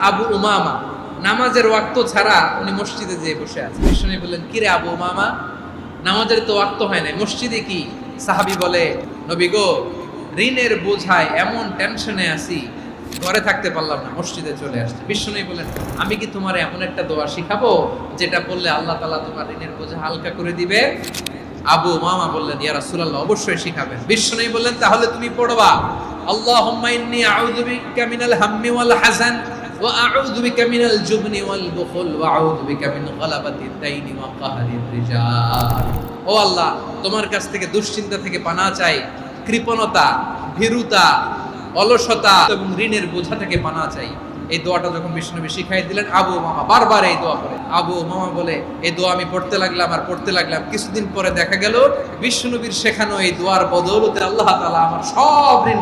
আবু উমামা নামাজের ওয়াক্ত ছাড়া উনি মসজিদে যেয়ে বসে আছে। বিষ্ণু বললেন, কিরে আবু উমামা, নামাজের তো ওয়াক্ত হয় নাই, মসজিদে কি? সাহাবী বলে, নবী গো, ঋণের বোঝায় এমন টেনশনে আছি, ঘরে থাকতে পারলাম না, মসজিদে চলে আসছে। বিষ্ণু বললেন, আমি কি তোমার এমন একটা দোয়া শিখাবো যেটা বললে আল্লাহ তাআলা তোমার ঋণের বোঝা হালকা করে দিবে? আবু উমামা বললেন, ইয়া রাসূলুল্লাহ, অবশ্যই শিখাবেন। বিষ্ণু বললেন, তাহলে তুমি পড়বা, আল্লাহুম্মা ইন্নী আউযু বিকা মিনাল হাম্মি ওয়াল হাযান ওয়া আউযু বিকা মিনাল জুবনি ওয়াল বুখল ওয়া আউযু বিকা মিন গালাবাতিদ দাইনি ওয়া কাহরির রিজাল। ও আল্লাহ, তোমার কাছ থেকে দুশ্চিন্তা থেকে পানাহ চাই, কৃপণতা, ভীরুতা, অলসতা এবং ঋণের বোঝা থেকে পানাহ চাই। এই দোয়াটা যখন বিষ্ণুনবী শিখাই দিলেন, আবু উমামা বারবার এই দোয়া পড়ে। আবু উমামা বলে, এই দোয়া আমি পড়তে লাগলাম। কিছুদিন পরে দেখা গেল বিষ্ণুনবীর শেখানো এই দোয়ার বদৌলতে আল্লাহ তাআলা আমার সব ঋণ